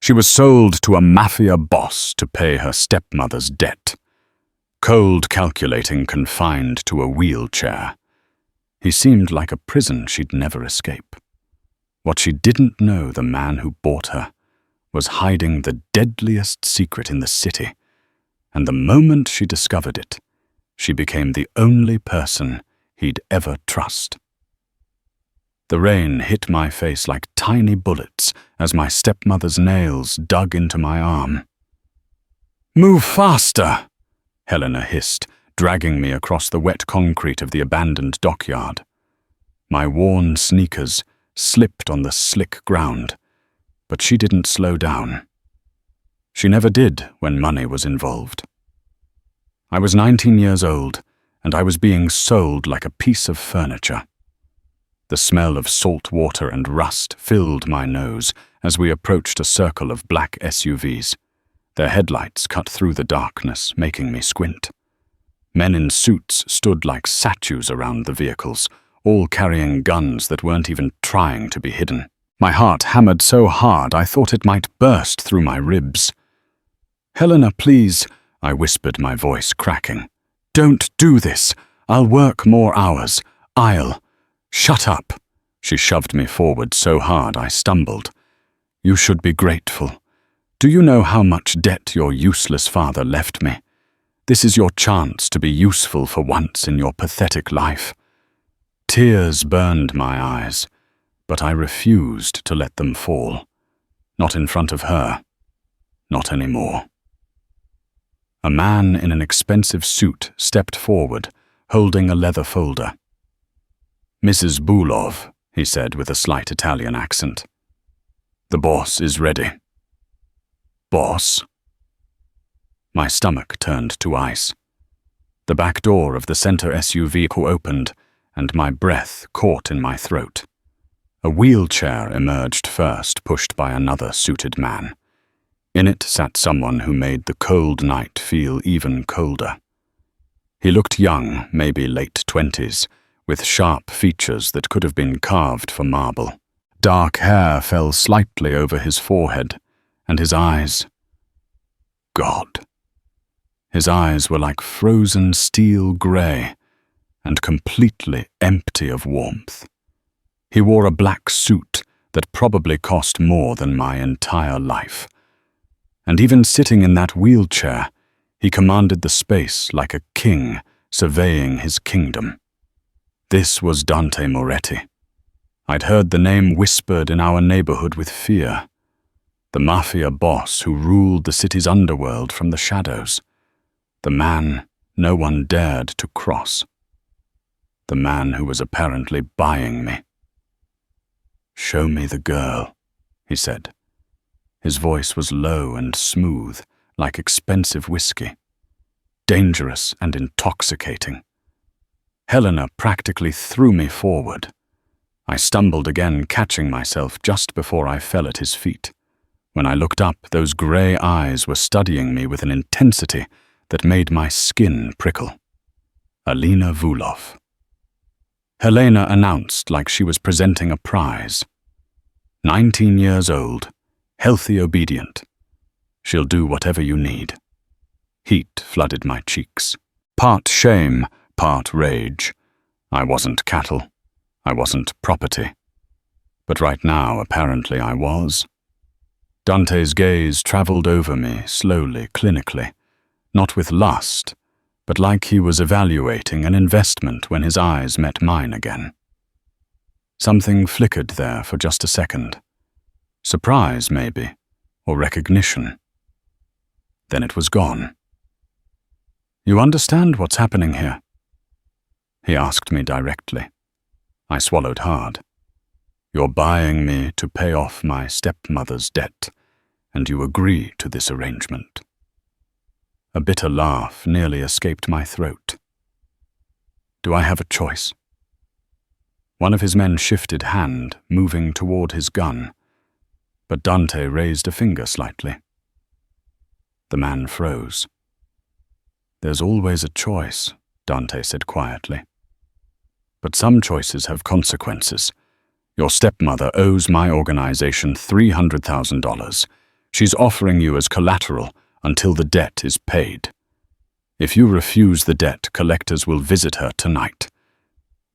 She was sold to a Mafia boss to pay her stepmother's debt. Cold calculating, confined to a wheelchair. He seemed like a prison she'd never escape. What she didn't know, the man who bought her, was hiding the deadliest secret in the city, and the moment she discovered it, she became the only person he'd ever trust. The rain hit my face like tiny bullets as my stepmother's nails dug into my arm. "Move faster!" Helena hissed, dragging me across the wet concrete of the abandoned dockyard. My worn sneakers slipped on the slick ground, but she didn't slow down. She never did when money was involved. I was 19 years old, and I was being sold like a piece of furniture. The smell of salt water and rust filled my nose as we approached a circle of black SUVs. Their headlights cut through the darkness, making me squint. Men in suits stood like statues around the vehicles, all carrying guns that weren't even trying to be hidden. My heart hammered so hard I thought it might burst through my ribs. "Helena, please," I whispered, my voice cracking. "Don't do this. I'll work more hours. I'll—" "Shut up." She shoved me forward so hard I stumbled. "You should be grateful. Do you know how much debt your useless father left me? This is your chance to be useful for once in your pathetic life." Tears burned my eyes, but I refused to let them fall. Not in front of her. Not anymore. A man in an expensive suit stepped forward, holding a leather folder. "Mrs. Bulov," he said with a slight Italian accent. "The boss is ready." "Boss?" My stomach turned to ice. The back door of the center SUV opened, and my breath caught in my throat. A wheelchair emerged first, pushed by another suited man. In it sat someone who made the cold night feel even colder. He looked young, maybe late 20s, with sharp features that could have been carved for marble. Dark hair fell slightly over his forehead, and his eyes— God. His eyes were like frozen steel grey, and completely empty of warmth. He wore a black suit that probably cost more than my entire life. And even sitting in that wheelchair, he commanded the space like a king surveying his kingdom. This was Dante Moretti. I'd heard the name whispered in our neighborhood with fear. The Mafia boss who ruled the city's underworld from the shadows. The man no one dared to cross. The man who was apparently buying me. "Show me the girl," he said. His voice was low and smooth, like expensive whiskey. Dangerous and intoxicating. Helena practically threw me forward. I stumbled again, catching myself just before I fell at his feet. When I looked up, those grey eyes were studying me with an intensity that made my skin prickle. Alina Vulov. Helena announced like she was presenting a prize. 19 years old, healthy, obedient. She'll do whatever you need. Heat flooded my cheeks. Part shame, part rage. I wasn't cattle. I wasn't property. But right now, apparently, I was. Dante's gaze traveled over me, slowly, clinically. Not with lust, but like he was evaluating an investment when his eyes met mine again. Something flickered there for just a second. Surprise, maybe, or recognition. Then it was gone. "You understand what's happening here?" He asked me directly. I swallowed hard. "You're buying me to pay off my stepmother's debt, and you agree to this arrangement." A bitter laugh nearly escaped my throat. "Do I have a choice?" One of his men shifted hand, moving toward his gun, but Dante raised a finger slightly. The man froze. "There's always a choice," Dante said quietly. "But some choices have consequences. Your stepmother owes my organization $300,000. She's offering you as collateral until the debt is paid. If you refuse the debt, collectors will visit her tonight.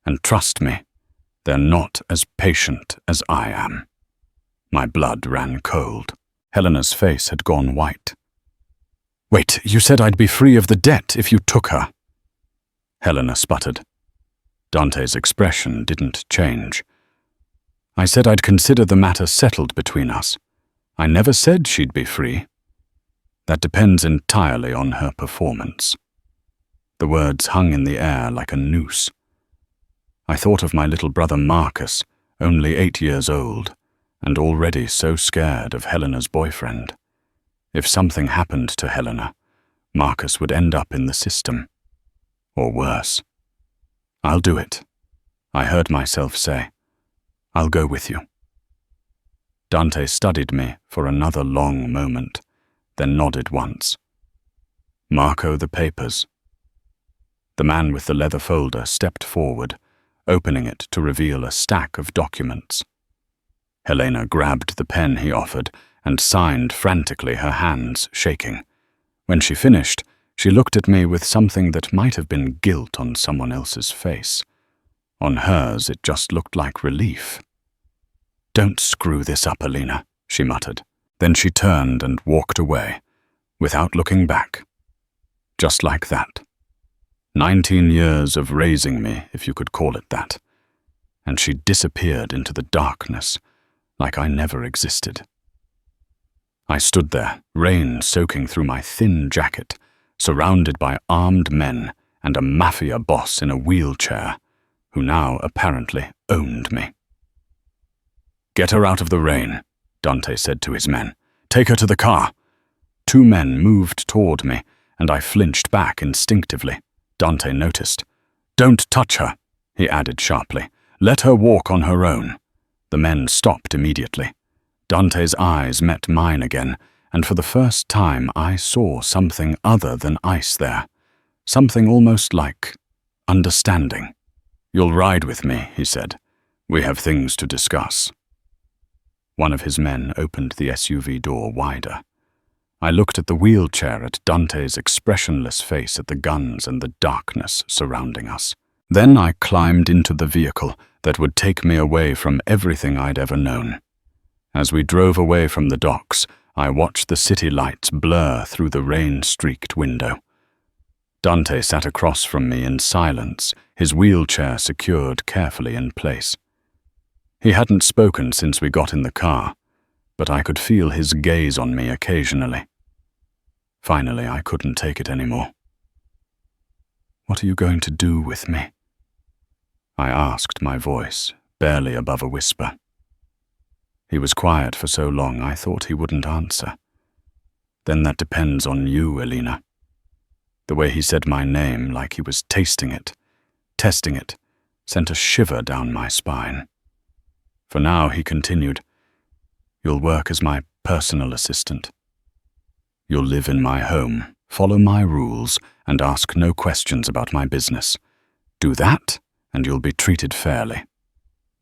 And trust me, they're not as patient as I am." My blood ran cold. Helena's face had gone white. "Wait, you said I'd be free of the debt if you took her." Helena sputtered. Dante's expression didn't change. "I said I'd consider the matter settled between us. I never said she'd be free. That depends entirely on her performance." The words hung in the air like a noose. I thought of my little brother Marcus, only 8 years old, and already so scared of Helena's boyfriend. If something happened to Helena, Marcus would end up in the system. Or worse. "I'll do it," I heard myself say. "I'll go with you." Dante studied me for another long moment, then nodded once. "Marco, the papers." The man with the leather folder stepped forward, opening it to reveal a stack of documents. Helena grabbed the pen he offered and signed frantically, her hands shaking. When she finished, she looked at me with something that might have been guilt on someone else's face. On hers, it just looked like relief. "Don't screw this up, Alina," she muttered. Then she turned and walked away, without looking back. Just like that. 19 years of raising me, if you could call it that. And she disappeared into the darkness, like I never existed. I stood there, rain soaking through my thin jacket, surrounded by armed men and a Mafia boss in a wheelchair, who now apparently owned me. "Get her out of the rain," Dante said to his men. "Take her to the car." 2 men moved toward me, and I flinched back instinctively. Dante noticed. "Don't touch her," he added sharply. "Let her walk on her own." The men stopped immediately. Dante's eyes met mine again, and for the first time I saw something other than ice there. Something almost like understanding. "You'll ride with me," he said. "We have things to discuss." One of his men opened the SUV door wider. I looked at the wheelchair, at Dante's expressionless face, at the guns and the darkness surrounding us. Then I climbed into the vehicle that would take me away from everything I'd ever known. As we drove away from the docks, I watched the city lights blur through the rain-streaked window. Dante sat across from me in silence, his wheelchair secured carefully in place. He hadn't spoken since we got in the car, but I could feel his gaze on me occasionally. Finally, I couldn't take it anymore. "What are you going to do with me?" I asked, my voice barely above a whisper. He was quiet for so long I thought he wouldn't answer. "Then that depends on you, Alina." The way he said my name, like he was tasting it, testing it, sent a shiver down my spine. For now, he continued, "You'll work as my personal assistant. You'll live in my home, follow my rules, and ask no questions about my business. Do that, and you'll be treated fairly.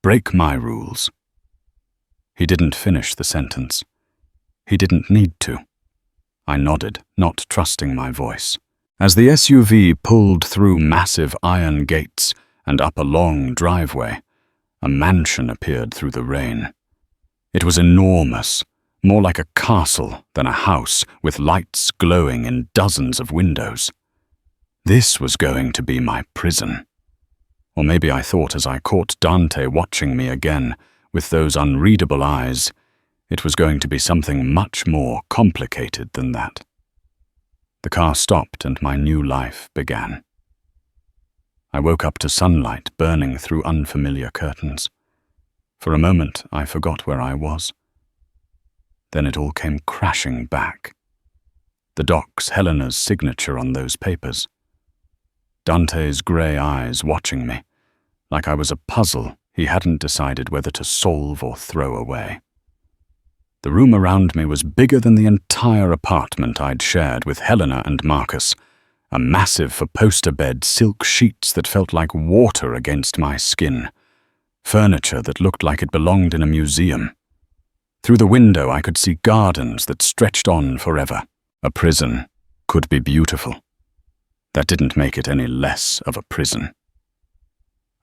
Break my rules." He didn't finish the sentence. He didn't need to. I nodded, not trusting my voice. As the SUV pulled through massive iron gates and up a long driveway, a mansion appeared through the rain. It was enormous, more like a castle than a house, with lights glowing in dozens of windows. This was going to be my prison. Or maybe I thought, as I caught Dante watching me again with those unreadable eyes, it was going to be something much more complicated than that. The car stopped and my new life began. I woke up to sunlight burning through unfamiliar curtains. For a moment, I forgot where I was. Then it all came crashing back. The docks, Helena's signature on those papers. Dante's grey eyes watching me, like I was a puzzle he hadn't decided whether to solve or throw away. The room around me was bigger than the entire apartment I'd shared with Helena and Marcus. A massive four-poster bed, silk sheets that felt like water against my skin. Furniture that looked like it belonged in a museum. Through the window I could see gardens that stretched on forever. A prison could be beautiful. That didn't make it any less of a prison.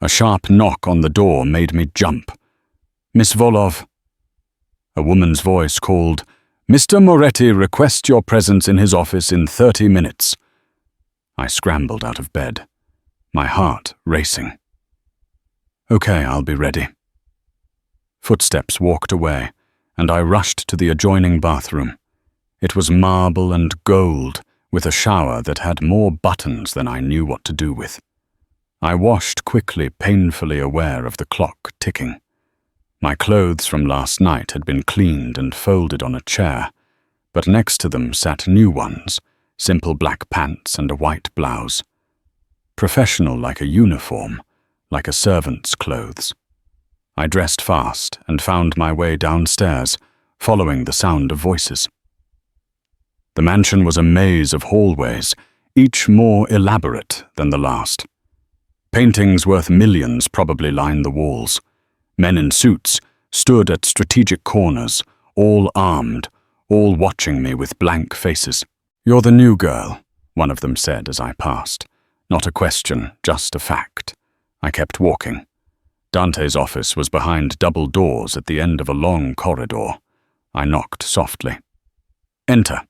A sharp knock on the door made me jump. "Miss Volov." A woman's voice called, "Mr. Moretti requests your presence in his office in 30 minutes. I scrambled out of bed, my heart racing. "Okay, I'll be ready." Footsteps walked away, and I rushed to the adjoining bathroom. It was marble and gold, with a shower that had more buttons than I knew what to do with. I washed quickly, painfully aware of the clock ticking. My clothes from last night had been cleaned and folded on a chair, but next to them sat new ones, simple black pants and a white blouse. Professional like a uniform, like a servant's clothes. I dressed fast and found my way downstairs, following the sound of voices. The mansion was a maze of hallways, each more elaborate than the last. Paintings worth millions probably lined the walls. Men in suits stood at strategic corners, all armed, all watching me with blank faces. "You're the new girl," one of them said as I passed. Not a question, just a fact. I kept walking. Dante's office was behind double doors at the end of a long corridor. I knocked softly. "Enter."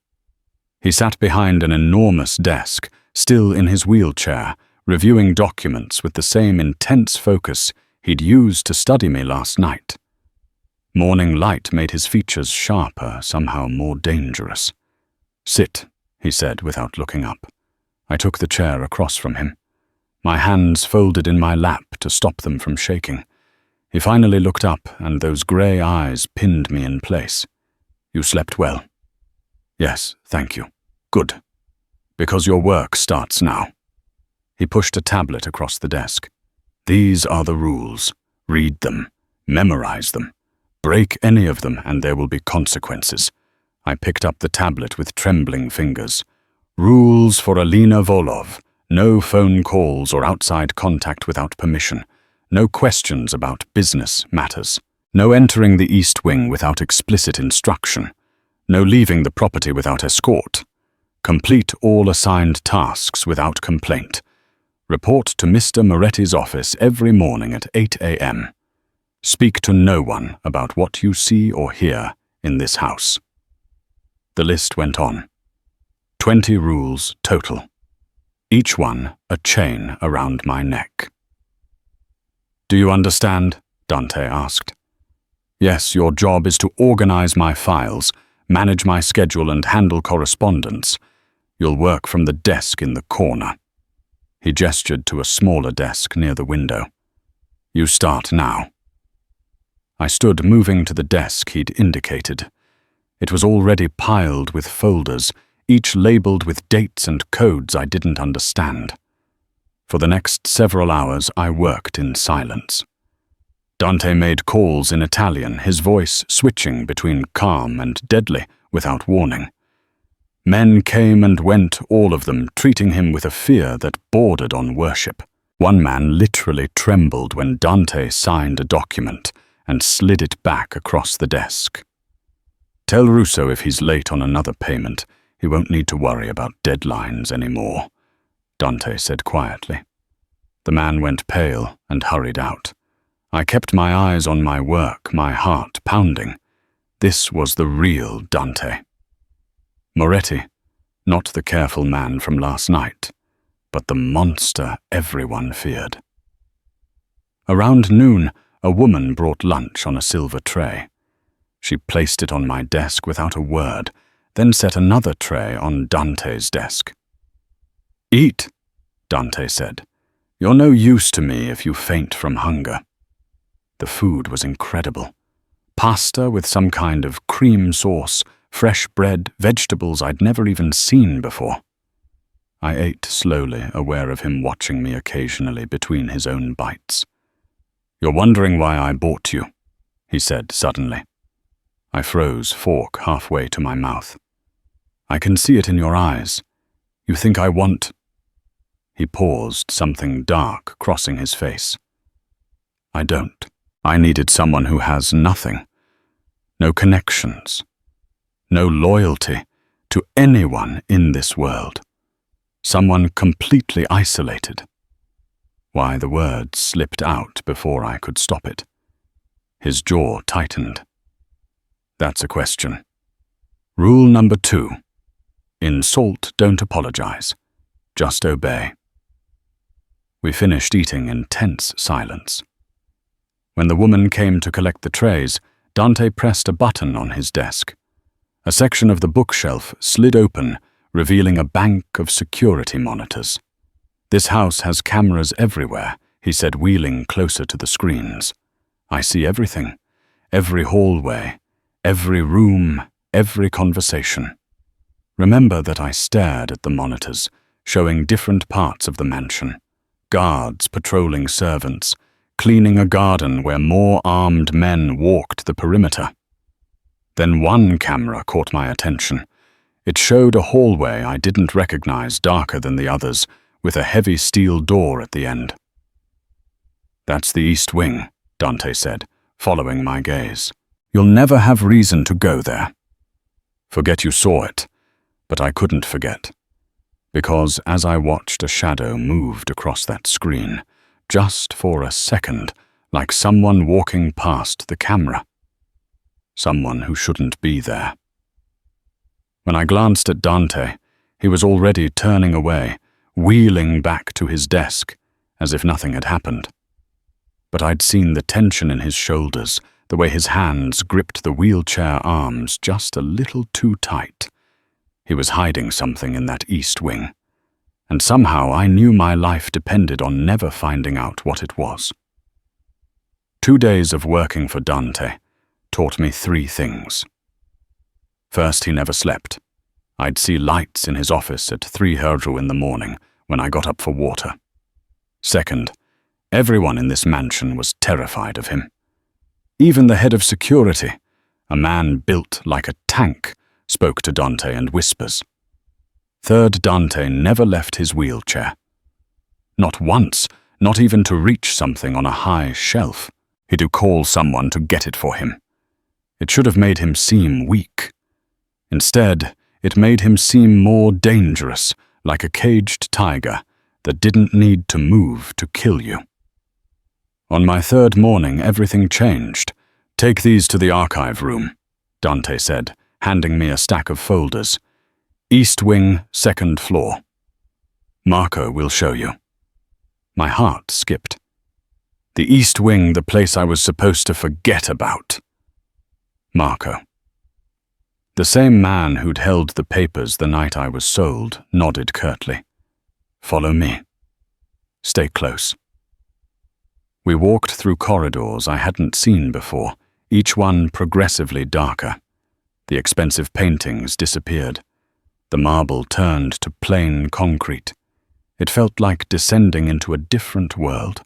He sat behind an enormous desk, still in his wheelchair, reviewing documents with the same intense focus he'd used to study me last night. Morning light made his features sharper, somehow more dangerous. "Sit," he said without looking up. I took the chair across from him. My hands folded in my lap to stop them from shaking. He finally looked up, and those grey eyes pinned me in place. "You slept well?" "Yes, thank you." "Good. Because your work starts now." He pushed a tablet across the desk. "These are the rules. Read them. Memorize them. Break any of them, and there will be consequences." I picked up the tablet with trembling fingers. "Rules for Alina Volov. No phone calls or outside contact without permission. No questions about business matters. No entering the East Wing without explicit instruction. No leaving the property without escort. Complete all assigned tasks without complaint. Report to Mr. Moretti's office every morning at 8 a.m. Speak to no one about what you see or hear in this house." The list went on. 20 rules total. Each one a chain around my neck. "Do you understand?" Dante asked. "Yes, your job is to organize my files, manage my schedule and handle correspondence. You'll work from the desk in the corner." He gestured to a smaller desk near the window. "You start now." I stood moving to the desk he'd indicated. It was already piled with folders, each labeled with dates and codes I didn't understand. For the next several hours I worked in silence. Dante made calls in Italian, his voice switching between calm and deadly without warning. Men came and went, all of them, treating him with a fear that bordered on worship. One man literally trembled when Dante signed a document and slid it back across the desk. "Tell Russo if he's late on another payment, he won't need to worry about deadlines anymore," Dante said quietly. The man went pale and hurried out. I kept my eyes on my work, my heart pounding. This was the real Dante. Moretti, not the careful man from last night, but the monster everyone feared. Around noon, a woman brought lunch on a silver tray. She placed it on my desk without a word, then set another tray on Dante's desk. "Eat," Dante said. "You're no use to me if you faint from hunger." The food was incredible. Pasta with some kind of cream sauce, fresh bread, vegetables I'd never even seen before. I ate slowly, aware of him watching me occasionally between his own bites. "You're wondering why I bought you," he said suddenly. I froze, fork halfway to my mouth. "I can see it in your eyes. You think I want—" He paused, something dark crossing his face. "I don't. I needed someone who has nothing. No connections. No loyalty to anyone in this world. Someone completely isolated. Why, the words slipped out before I could stop it. His jaw tightened. That's a question. Rule number 2. Insult, don't apologize. Just obey. We finished eating in tense silence. When the woman came to collect the trays, Dante pressed a button on his desk. A section of the bookshelf slid open, revealing a bank of security monitors. This house has cameras everywhere, he said, wheeling closer to the screens. I see everything. Every hallway, every room, every conversation. Remember that I stared at the monitors, showing different parts of the mansion. Guards patrolling servants, cleaning a garden where more armed men walked the perimeter. Then one camera caught my attention. It showed a hallway I didn't recognize, darker than the others, with a heavy steel door at the end. That's the East Wing, Dante said, following my gaze. You'll never have reason to go there. Forget you saw it, but I couldn't forget. Because as I watched, a shadow moved across that screen, just for a second, like someone walking past the camera. Someone who shouldn't be there. When I glanced at Dante, he was already turning away, wheeling back to his desk, as if nothing had happened. But I'd seen the tension in his shoulders, the way his hands gripped the wheelchair arms just a little too tight. He was hiding something in that East Wing, and somehow I knew my life depended on never finding out what it was. 2 days of working for Dante taught me 3 things. First, he never slept. I'd see lights in his office at 3:00 in the morning when I got up for water. Second, everyone in this mansion was terrified of him. Even the head of security, a man built like a tank, spoke to Dante in whispers. Third, Dante never left his wheelchair. Not once, not even to reach something on a high shelf. He'd call someone to get it for him. It should have made him seem weak. Instead, it made him seem more dangerous, like a caged tiger that didn't need to move to kill you. On my 3rd morning, everything changed. Take these to the archive room, Dante said, handing me a stack of folders. East Wing, 2nd floor. Marco will show you. My heart skipped. The East Wing, the place I was supposed to forget about. Marco. The same man who'd held the papers the night I was sold nodded curtly. Follow me. Stay close. We walked through corridors I hadn't seen before, each one progressively darker. The expensive paintings disappeared. The marble turned to plain concrete. It felt like descending into a different world.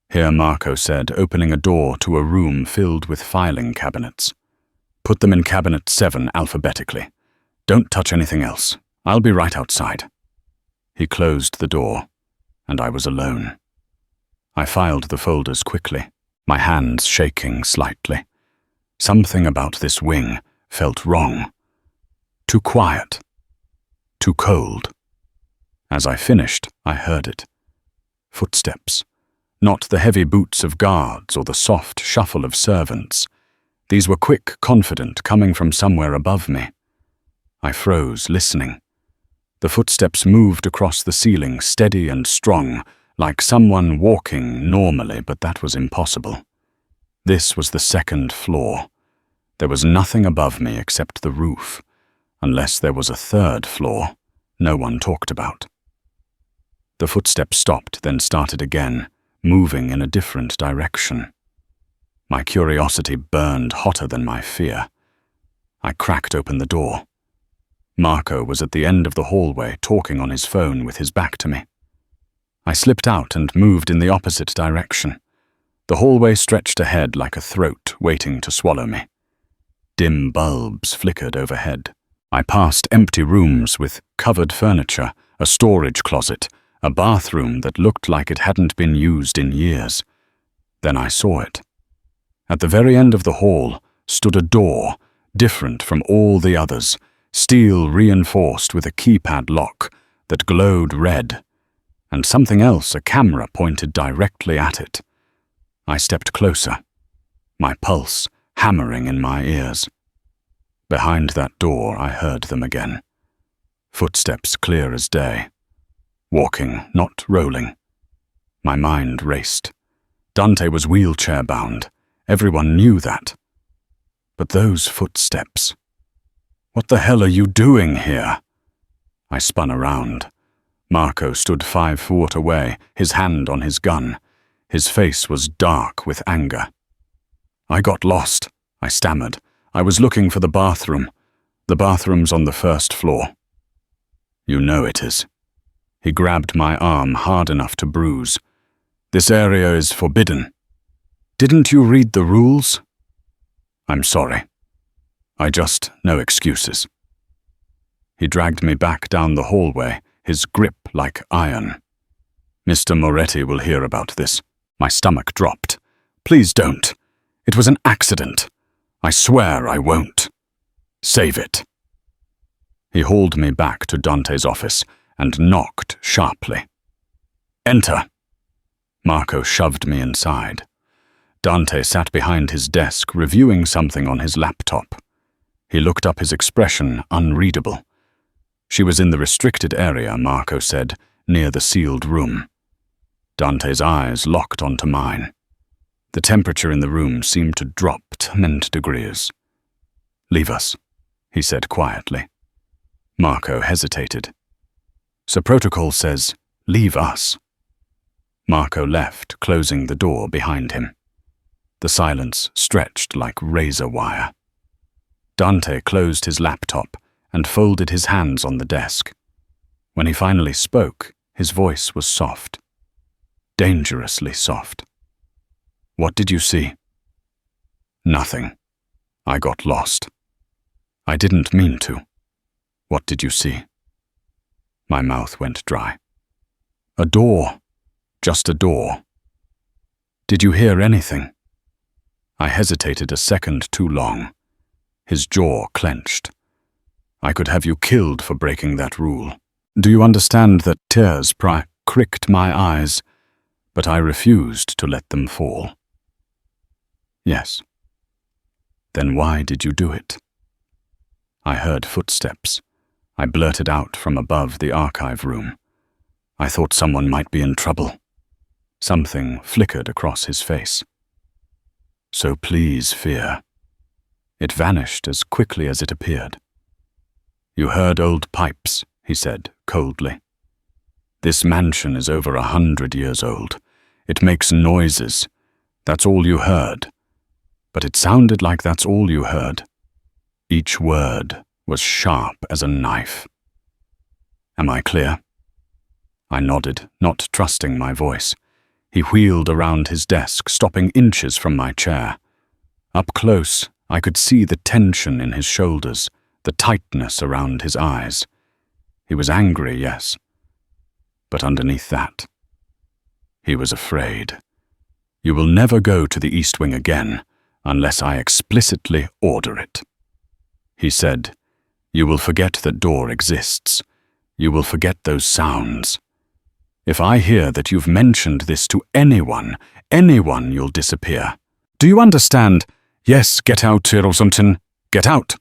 Here, Marco said, opening a door to a room filled with filing cabinets. Put them in cabinet 7 alphabetically. Don't touch anything else. I'll be right outside. He closed the door, and I was alone. I filed the folders quickly, my hands shaking slightly. Something about this wing felt wrong. Too quiet. Too cold. As I finished, I heard it. Footsteps. Not the heavy boots of guards or the soft shuffle of servants. These were quick, confident, coming from somewhere above me. I froze, listening. The footsteps moved across the ceiling, steady and strong, like someone walking normally, but that was impossible. This was the 2nd floor. There was nothing above me except the roof, unless there was a 3rd floor no one talked about. The footsteps stopped, then started again, moving in a different direction. My curiosity burned hotter than my fear. I cracked open the door. Marco was at the end of the hallway, talking on his phone with his back to me. I slipped out and moved in the opposite direction. The hallway stretched ahead like a throat waiting to swallow me. Dim bulbs flickered overhead. I passed empty rooms with covered furniture, a storage closet, a bathroom that looked like it hadn't been used in years. Then I saw it. At the very end of the hall, stood a door, different from all the others, steel reinforced with a keypad lock that glowed red, and something else, a camera, pointed directly at it. I stepped closer, my pulse hammering in my ears. Behind that door, I heard them again. Footsteps clear as day. Walking, not rolling. My mind raced. Dante was wheelchair-bound. Everyone knew that. But those footsteps. What the hell are you doing here? I spun around. Marco stood 5 feet away, his hand on his gun. His face was dark with anger. I got lost, I stammered. I was looking for the bathroom. The bathroom's on the 1st floor. You know it is. He grabbed my arm hard enough to bruise. This area is forbidden. Didn't you read the rules? I'm sorry. No excuses. He dragged me back down the hallway, his grip like iron. Mr. Moretti will hear about this. My stomach dropped. Please don't. It was an accident. I swear I won't. Save it. He hauled me back to Dante's office and knocked sharply. Enter. Marco shoved me inside. Dante sat behind his desk, reviewing something on his laptop. He looked up, his expression unreadable. She was in the restricted area, Marco said, near the sealed room. Dante's eyes locked onto mine. The temperature in the room seemed to drop 10 degrees. Leave us, he said quietly. Marco hesitated. So protocol says, leave us. Marco left, closing the door behind him. The silence stretched like razor wire. Dante closed his laptop and folded his hands on the desk. When he finally spoke, his voice was soft. Dangerously soft. What did you see? Nothing. I got lost. I didn't mean to. What did you see? My mouth went dry. A door. Just a door. Did you hear anything? I hesitated a second too long. His jaw clenched. I could have you killed for breaking that rule. Do you understand that tears pricked my eyes, but I refused to let them fall? Yes. Then why did you do it? I heard footsteps. I blurted out from above the archive room. I thought someone might be in trouble. Something flickered across his face. So please fear. It vanished as quickly as it appeared. You heard old pipes, he said coldly. This mansion is over 100 years old. It makes noises. That's all you heard. But it sounded like that's all you heard. Each word was sharp as a knife. Am I clear? I nodded, not trusting my voice. He wheeled around his desk, stopping inches from my chair. Up close, I could see the tension in his shoulders, the tightness around his eyes. He was angry, yes. But underneath that, he was afraid. You will never go to the East Wing again unless I explicitly order it. He said, you will forget that door exists. You will forget those sounds. If I hear that you've mentioned this to anyone, you'll disappear. Do you understand? Yes, get out, or something. Get out.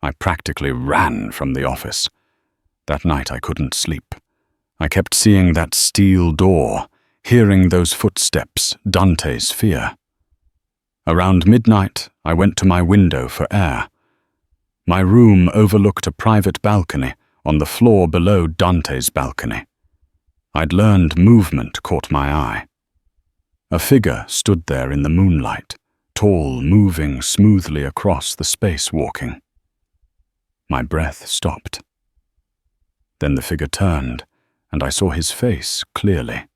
I practically ran from the office. That night I couldn't sleep. I kept seeing that steel door, hearing those footsteps, Dante's fear. Around midnight, I went to my window for air. My room overlooked a private balcony on the floor below Dante's balcony. I'd learned movement caught my eye. A figure stood there in the moonlight, tall, moving smoothly across the space, walking. My breath stopped. Then the figure turned, and I saw his face clearly.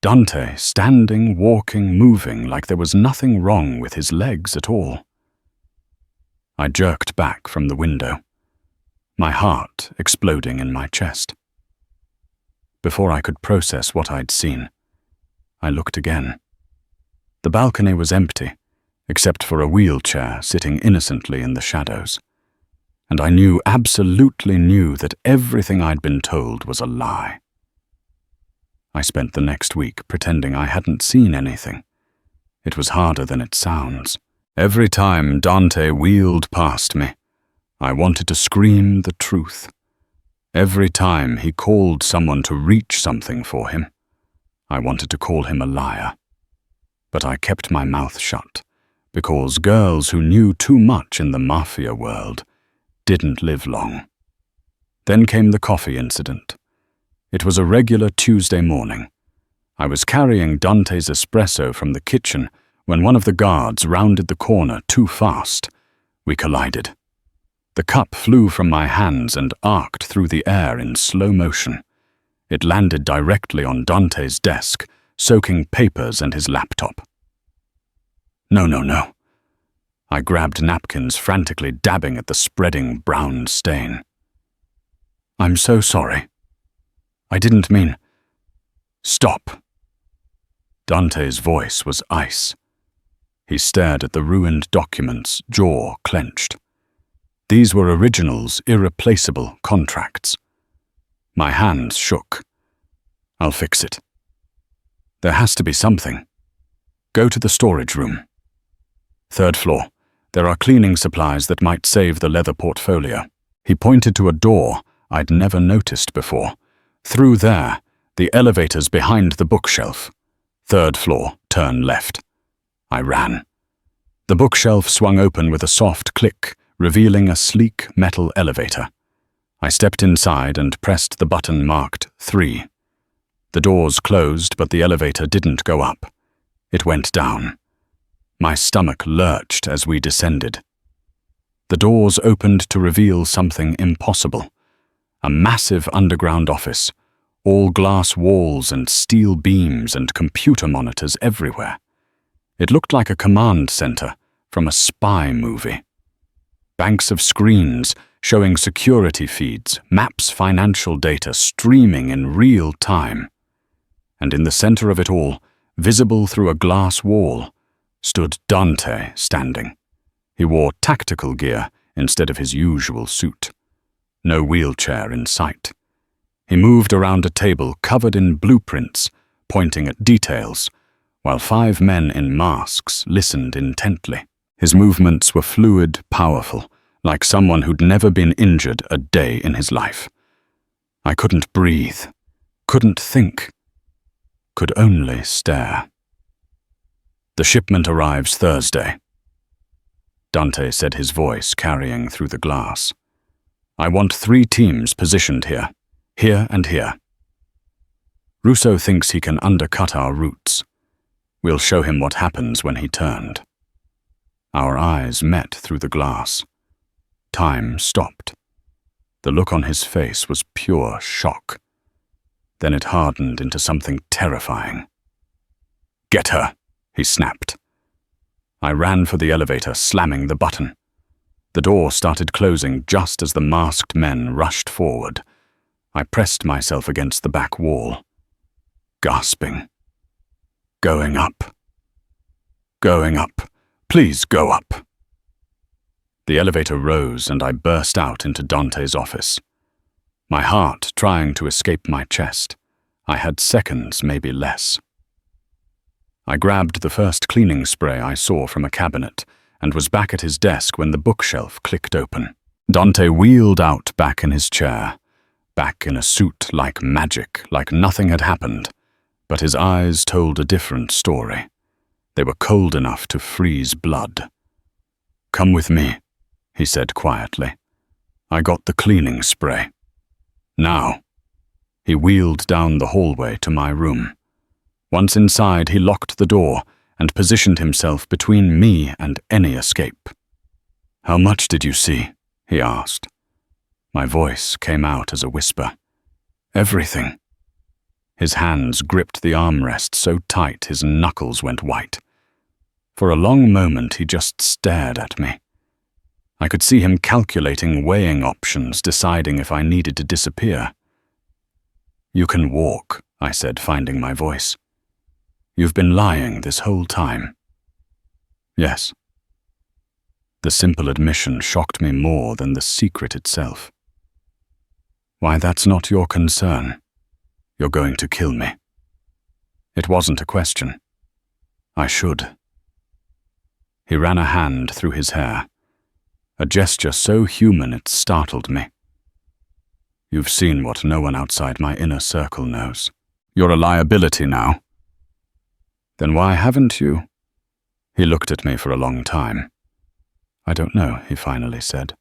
Dante, standing, walking, moving like there was nothing wrong with his legs at all. I jerked back from the window, my heart exploding in my chest. Before I could process what I'd seen, I looked again. The balcony was empty, except for a wheelchair sitting innocently in the shadows. And I knew, absolutely knew, that everything I'd been told was a lie. I spent the next week pretending I hadn't seen anything. It was harder than it sounds. Every time Dante wheeled past me, I wanted to scream the truth. Every time he called someone to reach something for him, I wanted to call him a liar. But I kept my mouth shut, because girls who knew too much in the Mafia world didn't live long. Then came the coffee incident. It was a regular Tuesday morning. I was carrying Dante's espresso from the kitchen when one of the guards rounded the corner too fast. We collided. The cup flew from my hands and arced through the air in slow motion. It landed directly on Dante's desk, soaking papers and his laptop. No. I grabbed napkins, frantically dabbing at the spreading brown stain. I'm so sorry. I didn't mean... Stop. Dante's voice was ice. He stared at the ruined documents, jaw clenched. These were originals, irreplaceable contracts. My hands shook. I'll fix it. There has to be something. Go to the storage room. 3rd floor. There are cleaning supplies that might save the leather portfolio. He pointed to a door I'd never noticed before. Through there, the elevator's behind the bookshelf. 3rd floor, turn left. I ran. The bookshelf swung open with a soft click, revealing a sleek metal elevator. I stepped inside and pressed the button marked 3. The doors closed, but the elevator didn't go up. It went down. My stomach lurched as we descended. The doors opened to reveal something impossible. A massive underground office, all glass walls and steel beams and computer monitors everywhere. It looked like a command center from a spy movie. Banks of screens showing security feeds, maps, financial data streaming in real time. And in the center of it all, visible through a glass wall, stood Dante standing. He wore tactical gear instead of his usual suit. No wheelchair in sight. He moved around a table covered in blueprints, pointing at details, while 5 men in masks listened intently. His movements were fluid, powerful, like someone who'd never been injured a day in his life. I couldn't breathe, couldn't think, could only stare. The shipment arrives Thursday. Dante said, his voice carrying through the glass. I want 3 teams positioned here and here. Russo thinks he can undercut our routes. We'll show him what happens when he turned. Our eyes met through the glass. Time stopped. The look on his face was pure shock. Then it hardened into something terrifying. Get her, he snapped. I ran for the elevator, slamming the button. The door started closing just as the masked men rushed forward. I pressed myself against the back wall, gasping. Going up. Going up. Please go up. The elevator rose and I burst out into Dante's office. My heart trying to escape my chest. I had seconds, maybe less. I grabbed the first cleaning spray I saw from a cabinet and was back at his desk when the bookshelf clicked open. Dante wheeled out back in his chair, back in a suit like magic, like nothing had happened, but his eyes told a different story. They were cold enough to freeze blood. Come with me, he said quietly. I got the cleaning spray. Now. He wheeled down the hallway to my room. Once inside, he locked the door and positioned himself between me and any escape. How much did you see? He asked. My voice came out as a whisper. Everything. His hands gripped the armrest so tight his knuckles went white. For a long moment he just stared at me. I could see him calculating, weighing options, deciding if I needed to disappear. You can walk, I said, finding my voice. You've been lying this whole time. Yes. The simple admission shocked me more than the secret itself. Why, that's not your concern. You're going to kill me. It wasn't a question. I should. He ran a hand through his hair, a gesture so human it startled me. You've seen what no one outside my inner circle knows. You're a liability now. Then why haven't you? He looked at me for a long time. I don't know, he finally said.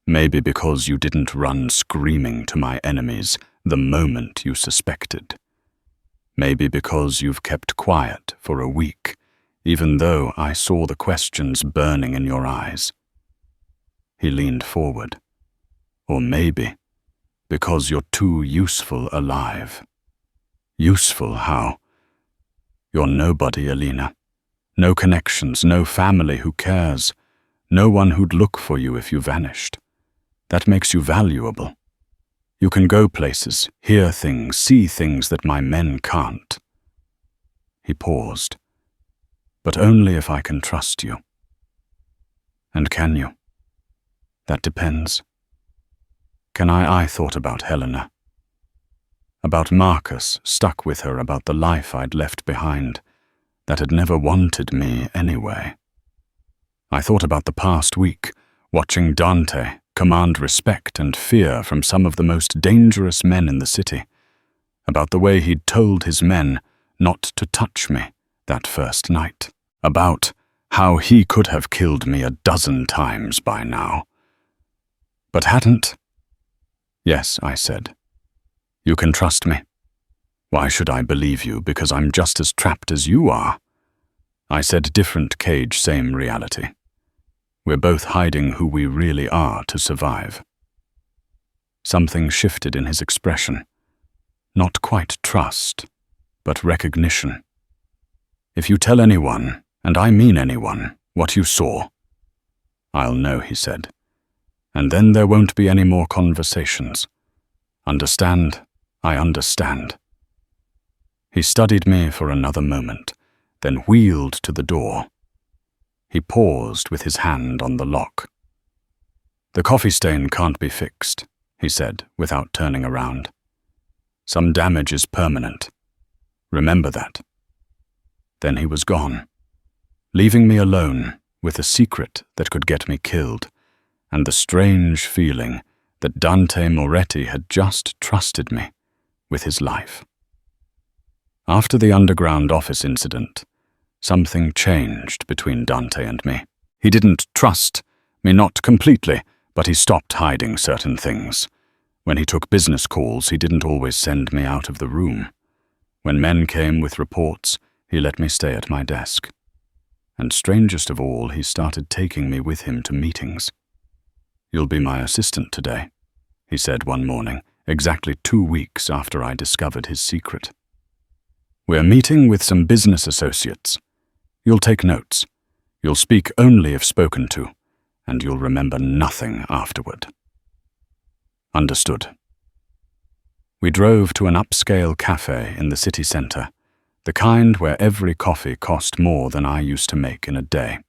Maybe because you didn't run screaming to my enemies the moment you suspected. Maybe because you've kept quiet for a week, even though I saw the questions burning in your eyes. He leaned forward. Or maybe because you're too useful alive. Useful how? You're nobody, Alina. No connections, no family who cares, no one who'd look for you if you vanished. That makes you valuable. You can go places, hear things, see things that my men can't. He paused. But only if I can trust you. And can you? That depends. I thought about Helena. About Marcus, stuck with her about the life I'd left behind, that had never wanted me anyway. I thought about the past week, watching Dante command respect and fear from some of the most dangerous men in the city, about the way he'd told his men not to touch me that first night, about how he could have killed me 12 times by now. But hadn't? Yes, I said. You can trust me. Why should I believe you? Because I'm just as trapped as you are. I said different cage, same reality. We're both hiding who we really are to survive. Something shifted in his expression. Not quite trust, but recognition. If you tell anyone, and I mean anyone, what you saw, I'll know, he said. And then there won't be any more conversations. Understand? I understand. He studied me for another moment, then wheeled to the door. He paused with his hand on the lock. The coffee stain can't be fixed, he said, without turning around. Some damage is permanent. Remember that. Then he was gone, leaving me alone with a secret that could get me killed, and the strange feeling that Dante Moretti had just trusted me with his life. After the underground office incident, something changed between Dante and me. He didn't trust me, not completely, but he stopped hiding certain things. When he took business calls, he didn't always send me out of the room. When men came with reports, he let me stay at my desk. And strangest of all, he started taking me with him to meetings. You'll be my assistant today, he said one morning, exactly 2 weeks after I discovered his secret. We're meeting with some business associates. You'll take notes. You'll speak only if spoken to, and you'll remember nothing afterward. Understood. We drove to an upscale cafe in the city center, the kind where every coffee cost more than I used to make in a day.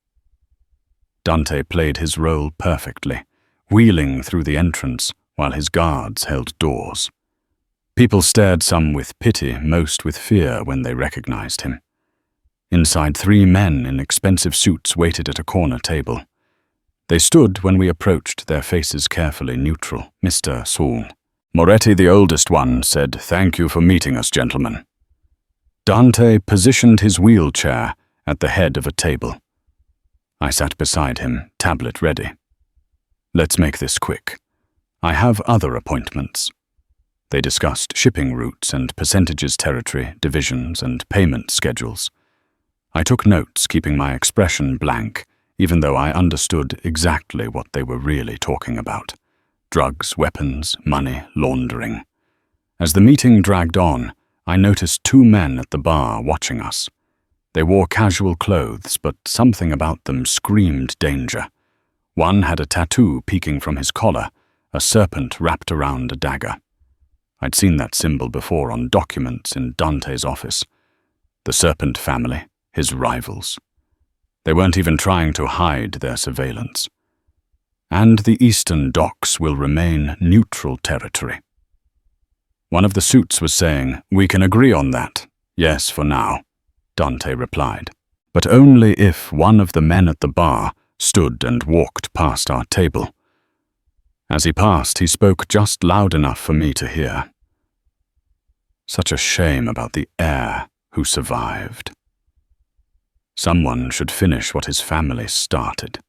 Dante played his role perfectly, wheeling through the entrance while his guards held doors. People stared, some with pity, most with fear when they recognized him. Inside, 3 men in expensive suits waited at a corner table. They stood when we approached, their faces carefully neutral. Mr. Saul Moretti, the oldest one, said, "Thank you for meeting us, gentlemen." Dante positioned his wheelchair at the head of a table. I sat beside him, tablet ready. Let's make this quick. I have other appointments. They discussed shipping routes and percentages, territory, divisions, and payment schedules. I took notes, keeping my expression blank, even though I understood exactly what they were really talking about. Drugs, weapons, money, laundering. As the meeting dragged on, I noticed 2 men at the bar watching us. They wore casual clothes, but something about them screamed danger. One had a tattoo peeking from his collar, a serpent wrapped around a dagger. I'd seen that symbol before on documents in Dante's office. The serpent family, his rivals. They weren't even trying to hide their surveillance. And the eastern docks will remain neutral territory. One of the suits was saying, "We can agree on that. Yes, for now," Dante replied. But only if one of the men at the bar stood and walked past our table. As he passed, he spoke just loud enough for me to hear. Such a shame about the heir who survived. Someone should finish what his family started.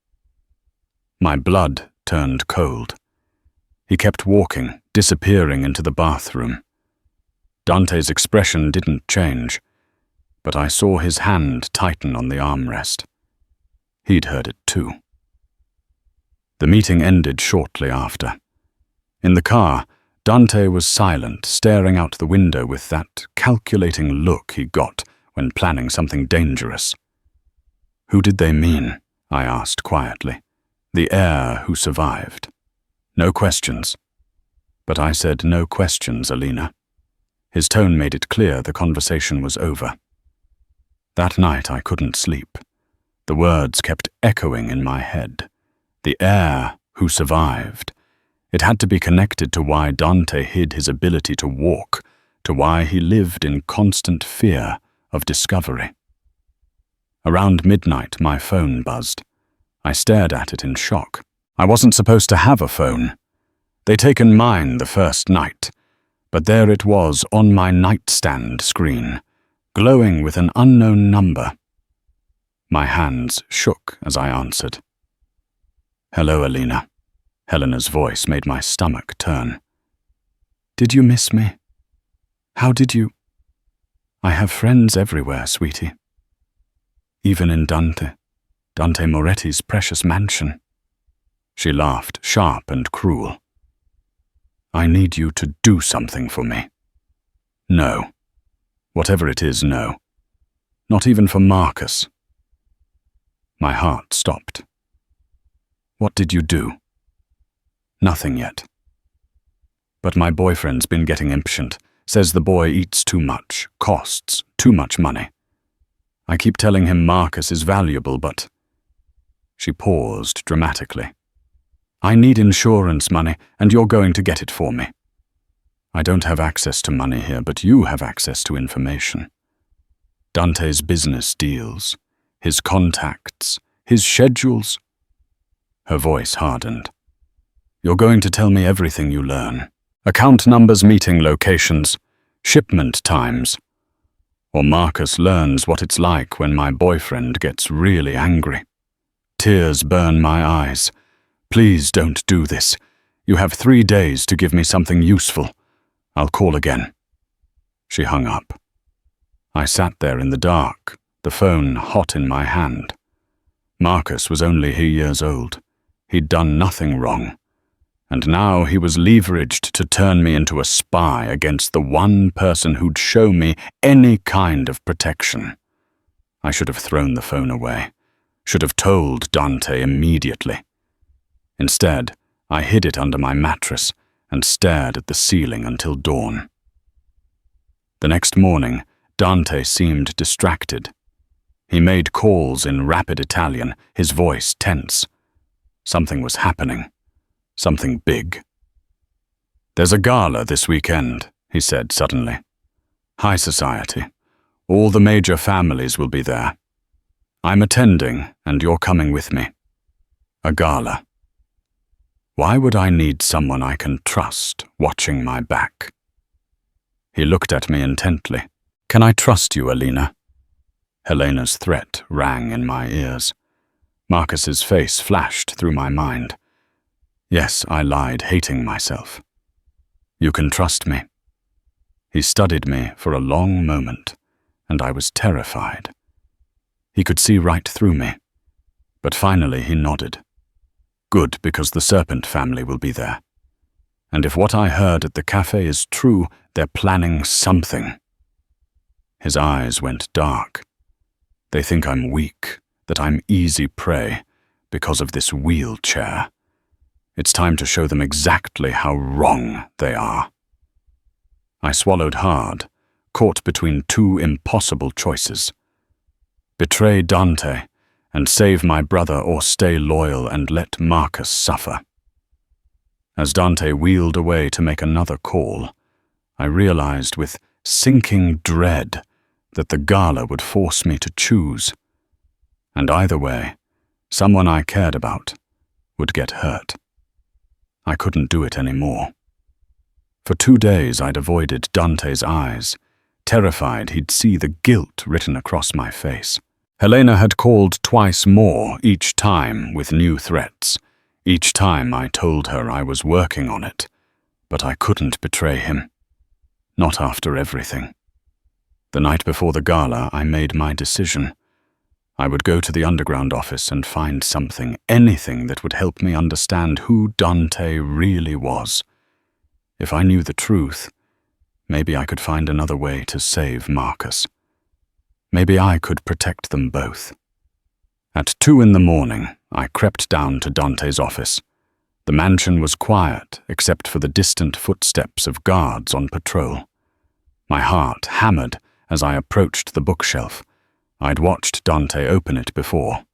My blood turned cold. He kept walking, disappearing into the bathroom. Dante's expression didn't change, but I saw his hand tighten on the armrest. He'd heard it too. The meeting ended shortly after. In the car, Dante was silent, staring out the window with that calculating look he got when planning something dangerous. "Who did they mean?" I asked quietly. "The heir who survived." "No questions." But I said, "No questions, Alina." His tone made it clear the conversation was over. That night I couldn't sleep. The words kept echoing in my head. The heir who survived. It had to be connected to why Dante hid his ability to walk, to why he lived in constant fear of discovery. Around midnight, my phone buzzed. I stared at it in shock. I wasn't supposed to have a phone. They'd taken mine the first night, but there it was on my nightstand screen, glowing with an unknown number. My hands shook as I answered. "Hello, Alina." Helena's voice made my stomach turn. "Did you miss me? How did you?" "I have friends everywhere, sweetie. Even in Dante Moretti's precious mansion." She laughed, sharp and cruel. "I need you to do something for me." "No. Whatever it is, no. Not even for Marcus." My heart stopped. "What did you do?" "Nothing yet. But my boyfriend's been getting impatient, says the boy eats too much, costs too much money. I keep telling him Marcus is valuable, but..." She paused dramatically. "I need insurance money, and you're going to get it for me." "I don't have access to money here, but you have access to information. Dante's business deals, his contacts, his schedules." Her voice hardened. "You're going to tell me everything you learn. Account numbers, meeting locations, shipment times. Or Marcus learns what it's like when my boyfriend gets really angry. Tears burn my eyes. Please don't do this. You have 3 days to give me something useful. I'll call again." She hung up. I sat there in the dark, the phone hot in my hand. Marcus was only years old. He'd done nothing wrong. And now he was leveraged to turn me into a spy against the one person who'd show me any kind of protection. I should have thrown the phone away. Should have told Dante immediately. Instead, I hid it under my mattress and stared at the ceiling until dawn. The next morning, Dante seemed distracted. He made calls in rapid Italian, his voice tense. Something was happening. Something big. "There's a gala this weekend," he said suddenly. "High society. All the major families will be there. I'm attending, and you're coming with me. A gala. Why would I need someone I can trust watching my back?" He looked at me intently. "Can I trust you, Alina?" Helena's threat rang in my ears. Marcus's face flashed through my mind. Yes, I lied, hating myself. "You can trust me." He studied me for a long moment, and I was terrified. He could see right through me, but finally he nodded. "Good, because the Serpent family will be there. And if what I heard at the cafe is true, they're planning something." His eyes went dark. "They think I'm weak, that I'm easy prey, because of this wheelchair. It's time to show them exactly how wrong they are." I swallowed hard, caught between 2 impossible choices. Betray Dante and save my brother or stay loyal and let Marcus suffer. As Dante wheeled away to make another call, I realized with sinking dread that the gala would force me to choose. And either way, someone I cared about would get hurt. I couldn't do it anymore. For 2 days I'd avoided Dante's eyes, terrified he'd see the guilt written across my face. Helena had called twice more, each time with new threats. Each time I told her I was working on it, but I couldn't betray him. Not after everything. The night before the gala, I made my decision. I would go to the underground office and find something, anything that would help me understand who Dante really was. If I knew the truth, maybe I could find another way to save Marcus. Maybe I could protect them both. At 2 a.m, I crept down to Dante's office. The mansion was quiet, except for the distant footsteps of guards on patrol. My heart hammered as I approached the bookshelf. I'd watched Dante open it before.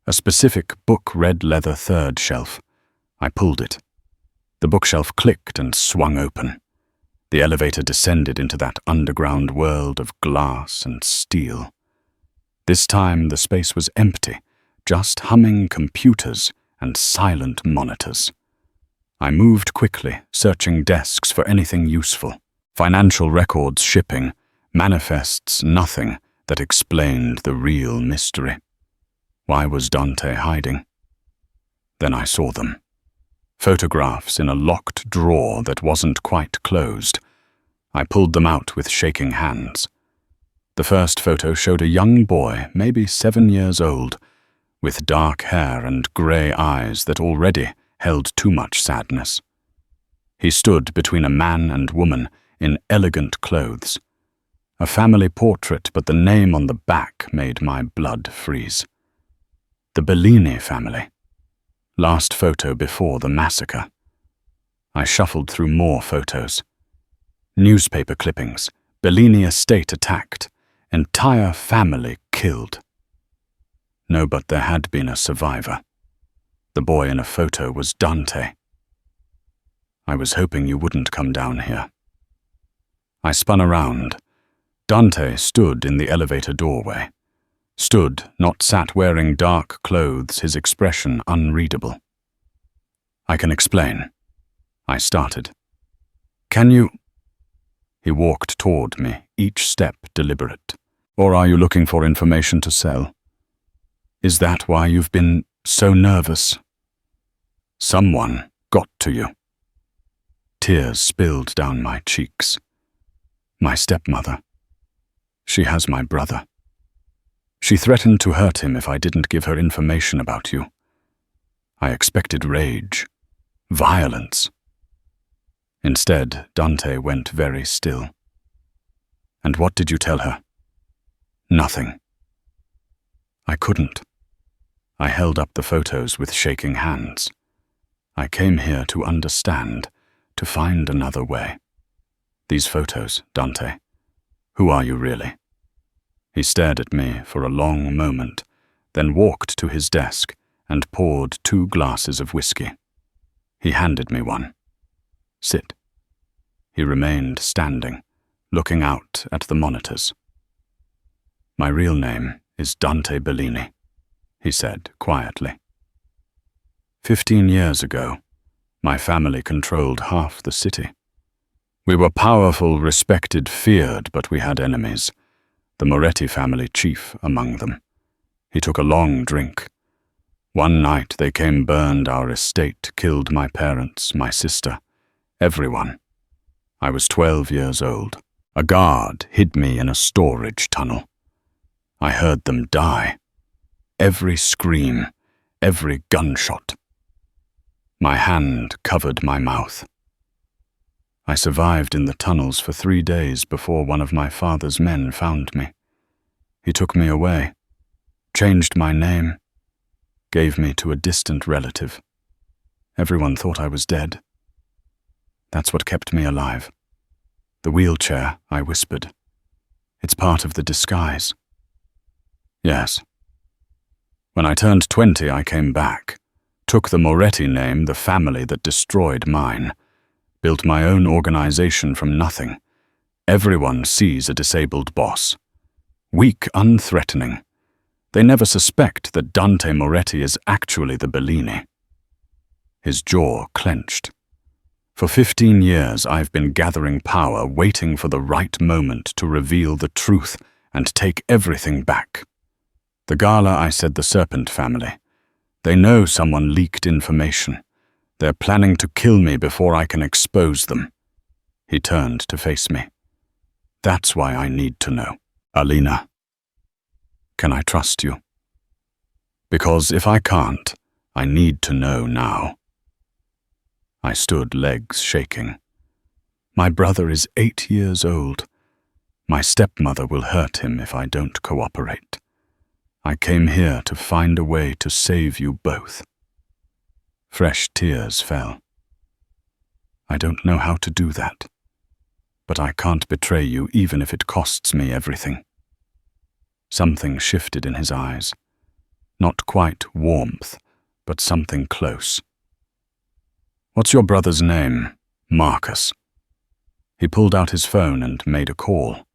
A specific book red leather third shelf. I pulled it. The bookshelf clicked and swung open. The elevator descended into that underground world of glass and steel. This time the space was empty, just humming computers and silent monitors. I moved quickly, searching desks for anything useful. Financial records, shipping, manifests, nothing that explained the real mystery. Why was Dante hiding? Then I saw them. Photographs in a locked drawer that wasn't quite closed. I pulled them out with shaking hands. The first photo showed a young boy, maybe 7 years old, with dark hair and grey eyes that already held too much sadness. He stood between a man and woman in elegant clothes. A family portrait, but the name on the back made my blood freeze. The Bellini family. Last photo before the massacre. I shuffled through more photos. Newspaper clippings. Bellini estate attacked. Entire family killed. No, but there had been a survivor. The boy in a photo was Dante. I was hoping you wouldn't come down here. I spun around. Dante stood in the elevator doorway. Stood, not sat wearing dark clothes, his expression unreadable. I can explain. I started. Can you? He walked toward me, each step deliberate. Or are you looking for information to sell? Is that why you've been so nervous? Someone got to you. Tears spilled down my cheeks. My stepmother. She has my brother. She threatened to hurt him if I didn't give her information about you. I expected rage, violence. Instead, Dante went very still. And what did you tell her? Nothing. I couldn't. I held up the photos with shaking hands. I came here to understand, to find another way. These photos, Dante. Who are you really? He stared at me for a long moment, then walked to his desk and poured 2 glasses of whiskey. He handed me one. Sit. He remained standing, looking out at the monitors. My real name is Dante Bellini, he said quietly. 15 years ago, my family controlled half the city. We were powerful, respected, feared, but we had enemies. The Moretti family chief among them. He took a long drink. One night they came, burned our estate, killed my parents, my sister, everyone. I was 12 years old. A guard hid me in a storage tunnel. I heard them die. Every scream, every gunshot. My hand covered my mouth. I survived in the tunnels for 3 days before one of my father's men found me. He took me away, changed my name, gave me to a distant relative. Everyone thought I was dead. That's what kept me alive. The wheelchair, I whispered. It's part of the disguise. Yes. When I turned 20, I came back, took the Moretti name, the family that destroyed mine, built my own organization from nothing. Everyone sees a disabled boss. Weak, unthreatening. They never suspect that Dante Moretti is actually the Bellini. His jaw clenched. For 15 years, I've been gathering power, waiting for the right moment to reveal the truth and take everything back. The gala, I said the Serpent family. They know someone leaked information. They're planning to kill me before I can expose them. He turned to face me. That's why I need to know. Alina, can I trust you? Because if I can't, I need to know now. I stood, legs shaking. My brother is 8 years old. My stepmother will hurt him if I don't cooperate. I came here to find a way to save you both. Fresh tears fell. I don't know how to do that, but I can't betray you even if it costs me everything. Something shifted in his eyes. Not quite warmth, but something close. What's your brother's name? Marcus. He pulled out his phone and made a call.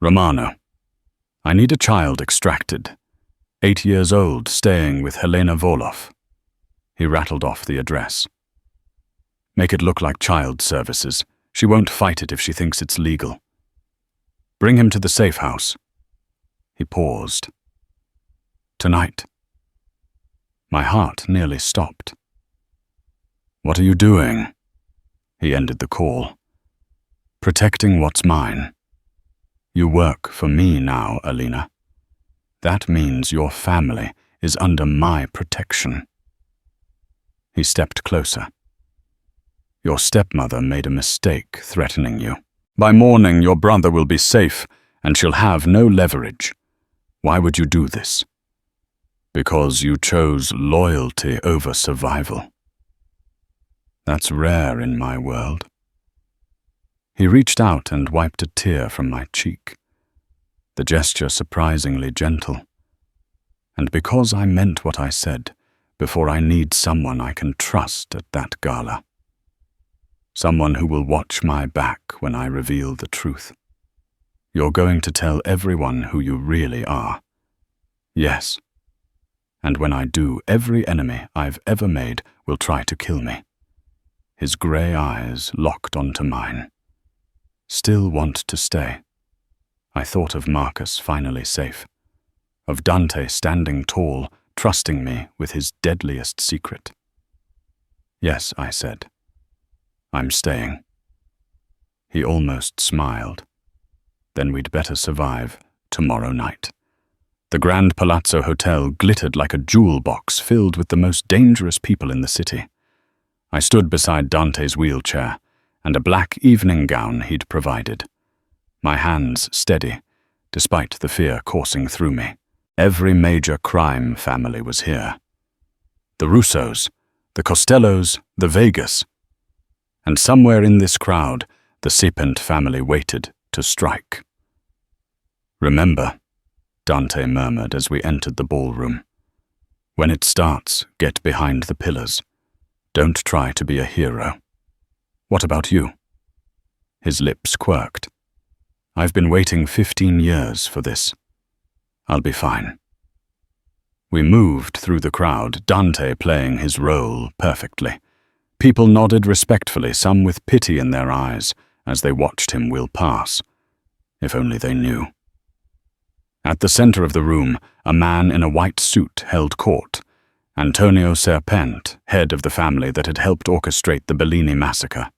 Romano. I need a child extracted. 8 years old, staying with Helena Voloff. He rattled off the address. Make it look like child services. She won't fight it if she thinks it's legal. Bring him to the safe house. He paused. Tonight. My heart nearly stopped. What are you doing? He ended the call. Protecting what's mine. You work for me now, Alina. That means your family is under my protection. He stepped closer. Your stepmother made a mistake threatening you. By morning, your brother will be safe, and she'll have no leverage. Why would you do this? Because you chose loyalty over survival. That's rare in my world. He reached out and wiped a tear from my cheek, the gesture surprisingly gentle. And because I meant what I said, before I need someone I can trust at that gala. Someone who will watch my back when I reveal the truth. You're going to tell everyone who you really are. Yes. And when I do, every enemy I've ever made will try to kill me. His grey eyes locked onto mine. Still want to stay. I thought of Marcus finally safe, of Dante standing tall, trusting me with his deadliest secret. Yes, I said. I'm staying. He almost smiled. Then we'd better survive tomorrow night. The Grand Palazzo Hotel glittered like a jewel box filled with the most dangerous people in the city. I stood beside Dante's wheelchair and a black evening gown he'd provided. My hands steady, despite the fear coursing through me. Every major crime family was here. The Russos, the Costellos, the Vegas. And somewhere in this crowd, the Serpent family waited to strike. Remember, Dante murmured as we entered the ballroom. When it starts, get behind the pillars. Don't try to be a hero. What about you? His lips quirked. I've been waiting 15 years for this. I'll be fine. We moved through the crowd, Dante playing his role perfectly. People nodded respectfully, some with pity in their eyes, as they watched him wheel past. If only they knew. At the center of the room, a man in a white suit held court. Antonio Serpent, head of the family that had helped orchestrate the Bellini massacre.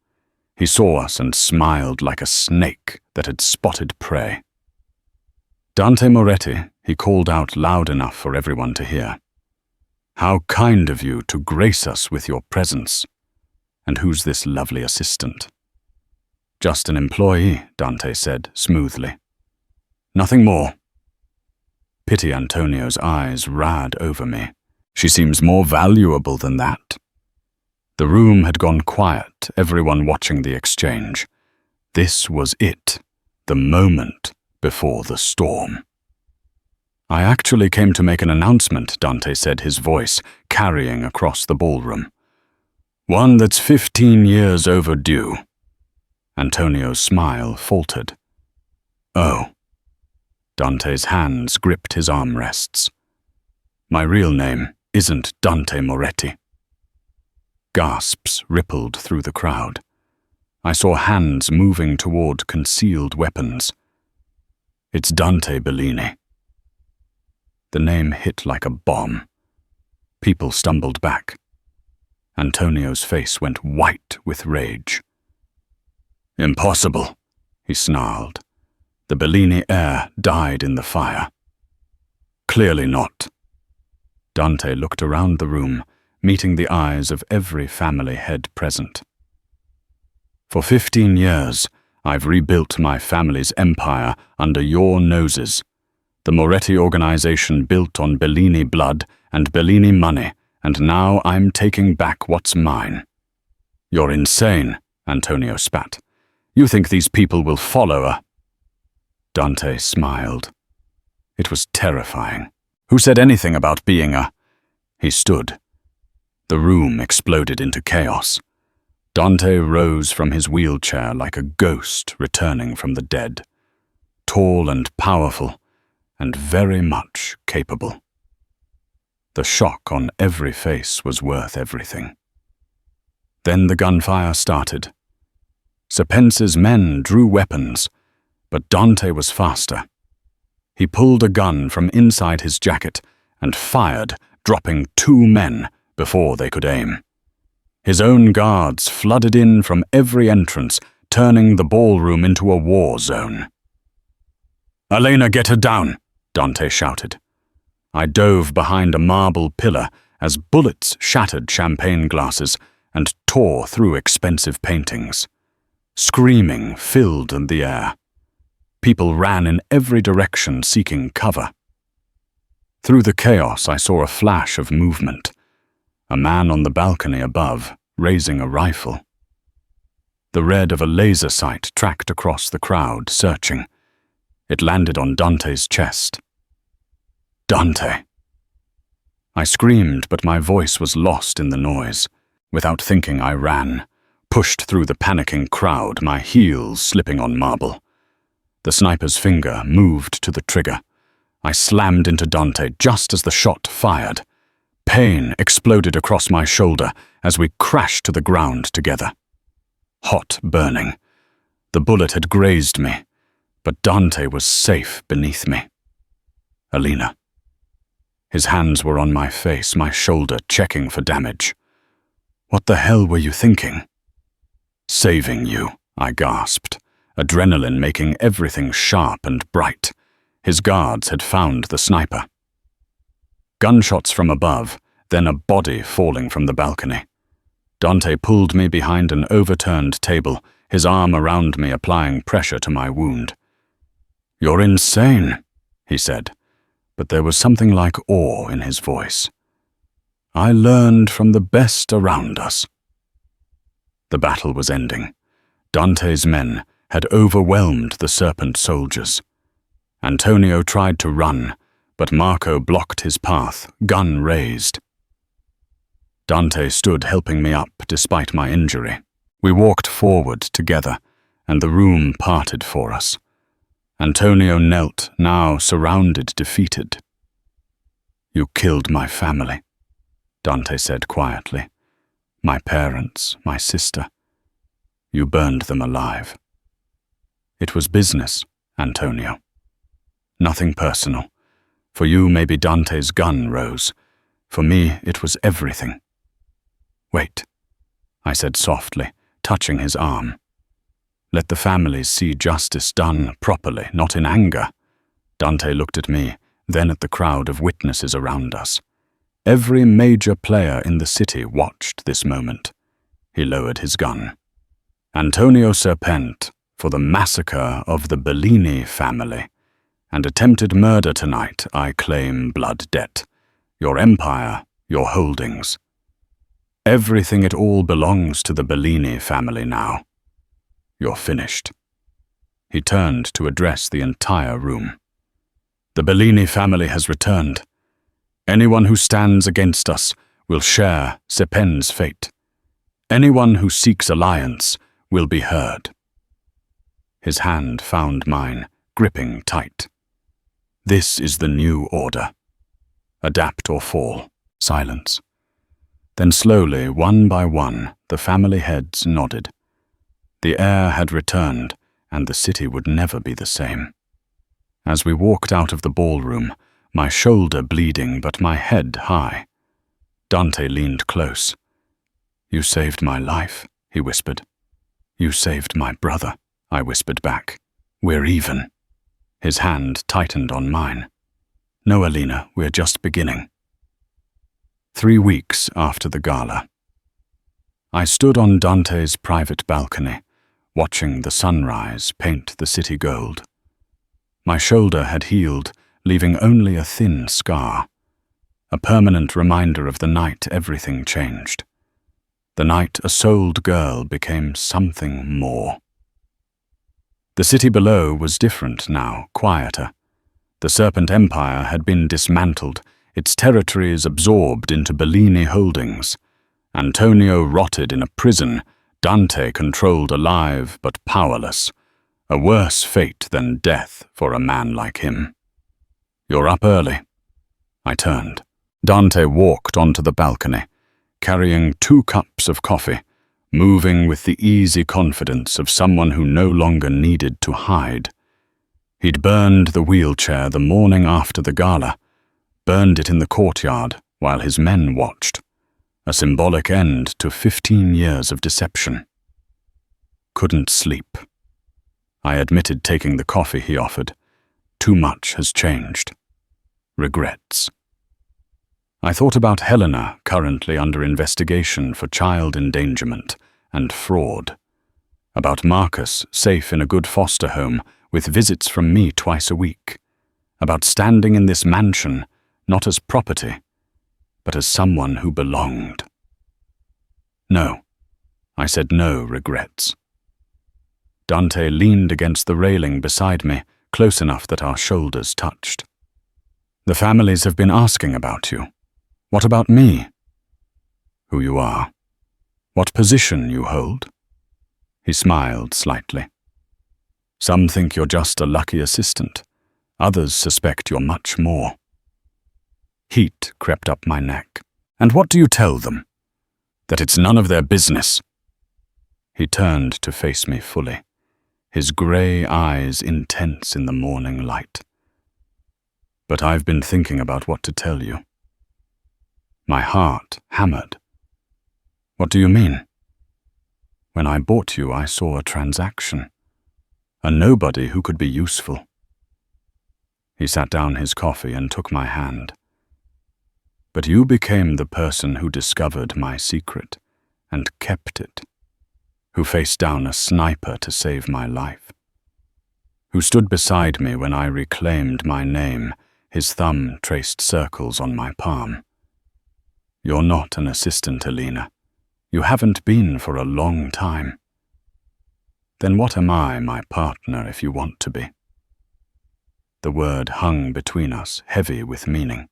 He saw us and smiled like a snake that had spotted prey. Dante Moretti, he called out loud enough for everyone to hear. How kind of you to grace us with your presence. And who's this lovely assistant? Just an employee, Dante said smoothly. Nothing more. Pity Antonio's eyes ran over me. She seems more valuable than that. The room had gone quiet, everyone watching the exchange. This was it, the moment before the storm. I actually came to make an announcement, Dante said, his voice carrying across the ballroom. One that's 15 years overdue. Antonio's smile faltered. Oh. Dante's hands gripped his armrests. My real name isn't Dante Moretti. Gasps rippled through the crowd. I saw hands moving toward concealed weapons. It's Dante Bellini. The name hit like a bomb. People stumbled back. Antonio's face went white with rage. Impossible, he snarled. The Bellini heir died in the fire. Clearly not. Dante looked around the room, meeting the eyes of every family head present. For 15 years, I've rebuilt my family's empire under your noses. The Moretti organization built on Bellini blood and Bellini money, and now I'm taking back what's mine. You're insane, Antonio spat. You think these people will follow a... Dante smiled. It was terrifying. Who said anything about being a... He stood. The room exploded into chaos. Dante rose from his wheelchair like a ghost returning from the dead. Tall and powerful, and very much capable. The shock on every face was worth everything. Then the gunfire started. Serpence's men drew weapons, but Dante was faster. He pulled a gun from inside his jacket and fired, dropping 2 men before they could aim. His own guards flooded in from every entrance, turning the ballroom into a war zone. Alina, get her down, Dante shouted. I dove behind a marble pillar as bullets shattered champagne glasses and tore through expensive paintings. Screaming filled the air. People ran in every direction seeking cover. Through the chaos, I saw a flash of movement. A man on the balcony above, raising a rifle. The red of a laser sight tracked across the crowd, searching. It landed on Dante's chest. Dante! I screamed, but my voice was lost in the noise. Without thinking, I ran, pushed through the panicking crowd, my heels slipping on marble. The sniper's finger moved to the trigger. I slammed into Dante just as the shot fired. Pain exploded across my shoulder as we crashed to the ground together. Hot burning. The bullet had grazed me, but Dante was safe beneath me. Alina. His hands were on my face, my shoulder, checking for damage. What the hell were you thinking? Saving you, I gasped, adrenaline making everything sharp and bright. His guards had found the sniper. Gunshots from above, then a body falling from the balcony. Dante pulled me behind an overturned table, his arm around me applying pressure to my wound. You're insane, he said, but there was something like awe in his voice. I learned from the best around us. The battle was ending. Dante's men had overwhelmed the serpent soldiers. Antonio tried to run, but Marco blocked his path, gun raised. Dante stood helping me up despite my injury. We walked forward together, and the room parted for us. Antonio knelt, now surrounded, defeated. You killed my family, Dante said quietly. My parents, my sister. You burned them alive. It was business, Antonio. Nothing personal. For you, maybe Dante's gun rose. For me, it was everything. Wait, I said softly, touching his arm. Let the families see justice done properly, not in anger. Dante looked at me, then at the crowd of witnesses around us. Every major player in the city watched this moment. He lowered his gun. Antonio Serpent, for the massacre of the Bellini family and attempted murder tonight, I claim blood debt. Your empire, your holdings. Everything, it all belongs to the Bellini family now. You're finished. He turned to address the entire room. The Bellini family has returned. Anyone who stands against us will share Sepen's fate. Anyone who seeks alliance will be heard. His hand found mine, gripping tight. This is the new order. Adapt or fall. Silence. Then slowly, one by one, the family heads nodded. The heir had returned, and the city would never be the same. As we walked out of the ballroom, my shoulder bleeding but my head high, Dante leaned close. "You saved my life," he whispered. "You saved my brother," I whispered back. "We're even." His hand tightened on mine. "No, Alina, we're just beginning." 3 weeks after the gala. I stood on Dante's private balcony, watching the sunrise paint the city gold. My shoulder had healed, leaving only a thin scar, a permanent reminder of the night everything changed. The night a souled girl became something more. The city below was different now, quieter. The Serpent Empire had been dismantled, its territories absorbed into Bellini holdings. Antonio rotted in a prison, Dante controlled alive but powerless. A worse fate than death for a man like him. "You're up early." I turned. Dante walked onto the balcony, carrying 2 cups of coffee, moving with the easy confidence of someone who no longer needed to hide. He'd burned the wheelchair the morning after the gala, burned it in the courtyard while his men watched, a symbolic end to 15 years of deception. Couldn't sleep. I admitted taking the coffee he offered. Too much has changed. Regrets. I thought about Helena, currently under investigation for child endangerment and fraud. About Marcus, safe in a good foster home, with visits from me twice a week. About standing in this mansion, not as property, but as someone who belonged. No. I said no regrets. Dante leaned against the railing beside me, close enough that our shoulders touched. "The families have been asking about you. What about me? Who you are. What position you hold?" He smiled slightly. "Some think you're just a lucky assistant. Others suspect you're much more." Heat crept up my neck. "And what do you tell them? That it's none of their business?" He turned to face me fully, his grey eyes intense in the morning light. "But I've been thinking about what to tell you." My heart hammered. "What do you mean?" "When I bought you, I saw a transaction. A nobody who could be useful." He sat down his coffee and took my hand. "But you became the person who discovered my secret and kept it. Who faced down a sniper to save my life. Who stood beside me when I reclaimed my name, his thumb traced circles on my palm. You're not an assistant, Alina. You haven't been for a long time. Then what am I, my partner, if you want to be?" The word hung between us, heavy with meaning.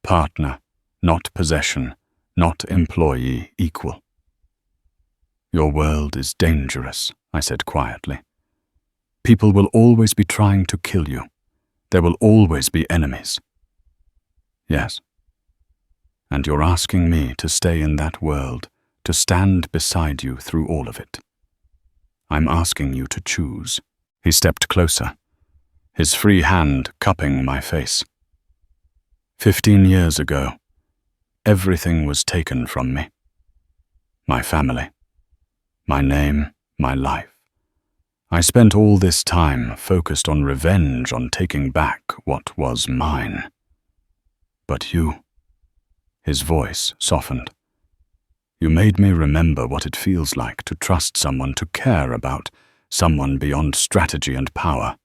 Partner, not possession, not employee, equal. "Your world is dangerous," I said quietly. "People will always be trying to kill you. There will always be enemies." "Yes. And you're asking me to stay in that world, to stand beside you through all of it. I'm asking you to choose." He stepped closer, his free hand cupping my face. 15 years ago, everything was taken from me. My family. My name, my life. I spent all this time focused on revenge, on taking back what was mine. But you, his voice softened. You made me remember what it feels like to trust someone, to care about someone beyond strategy and power.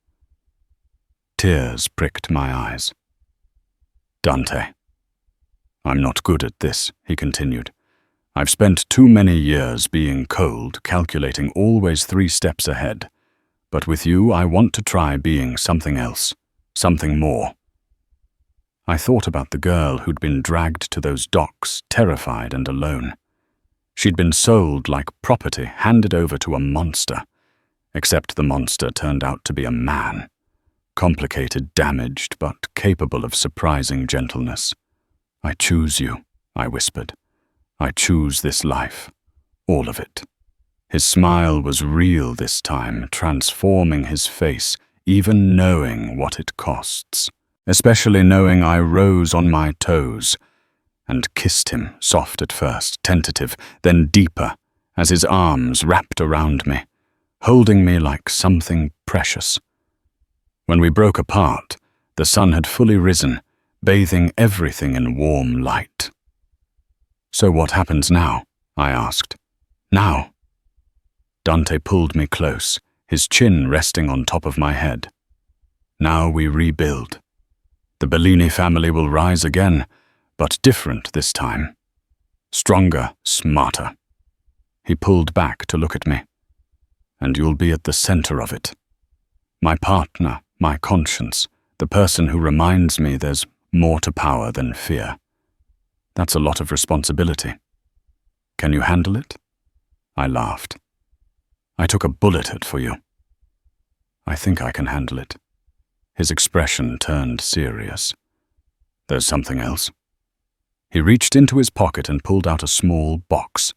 Tears pricked my eyes. "Dante, I'm not good at this," he continued. "I've spent too many years being cold, calculating, always 3 steps ahead. But with you, I want to try being something else. something more. I thought about the girl who'd been dragged to those docks, terrified and alone. She'd been sold like property, handed over to a monster, except the monster turned out to be a man. Complicated, damaged, but capable of surprising gentleness. "I choose you," I whispered. "I choose this life. All of it." His smile was real this time, transforming his face, even knowing what it costs. Especially knowing I rose on my toes and kissed him, soft at first, tentative, then deeper, as his arms wrapped around me, holding me like something precious. When we broke apart, the sun had fully risen, bathing everything in warm light. "So what happens now?" I asked. "Now?" Dante pulled me close, his chin resting on top of my head. "Now we rebuild. The Bellini family will rise again, but different this time. Stronger, smarter." He pulled back to look at me. "And you'll be at the center of it. My partner, my conscience, the person who reminds me there's more to power than fear. That's a lot of responsibility. Can you handle it?" I laughed. "I took a bullet at for you." "I think I can handle it." His expression turned serious. "There's something else." He reached into his pocket and pulled out a small box.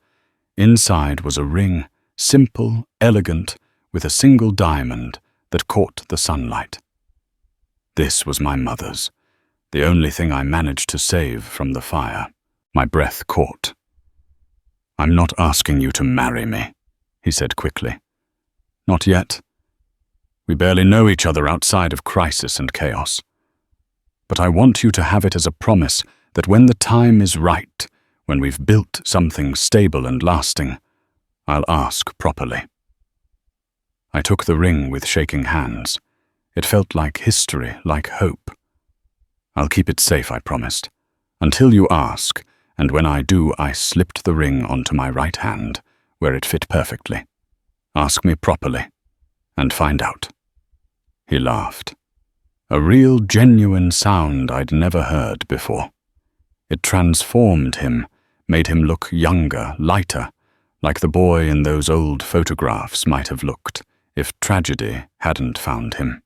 Inside was a ring, simple, elegant, with a single diamond that caught the sunlight. This was my mother's, the only thing I managed to save from the fire. My breath caught. "I'm not asking you to marry me," he said quickly. "Not yet. We barely know each other outside of crisis and chaos. But I want you to have it as a promise that when the time is right, when we've built something stable and lasting, I'll ask properly." I took the ring with shaking hands. It felt like history, like hope. "I'll keep it safe," I promised, "until you ask, and when I do, I slipped the ring onto my right hand, where it fit perfectly. Ask me properly, and find out." He laughed. A real, genuine sound I'd never heard before. It transformed him, made him look younger, lighter, like the boy in those old photographs might have looked if tragedy hadn't found him.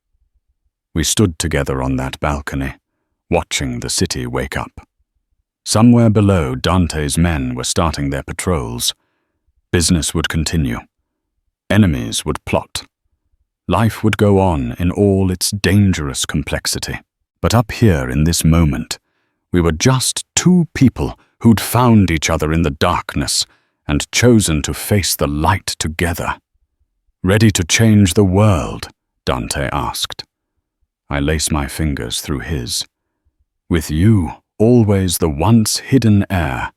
We stood together on that balcony, watching the city wake up. Somewhere below, Dante's men were starting their patrols. Business would continue. Enemies would plot. Life would go on in all its dangerous complexity. But up here in this moment, we were just two people who'd found each other in the darkness and chosen to face the light together. "Ready to change the world?" Dante asked. I laced my fingers through his. "With you, always the once hidden heir,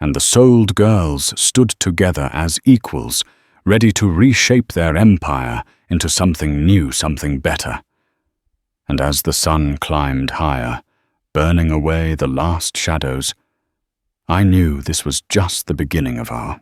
and the souled girls stood together as equals, ready to reshape their empire into something new, something better." And as the sun climbed higher, burning away the last shadows, I knew this was just the beginning of our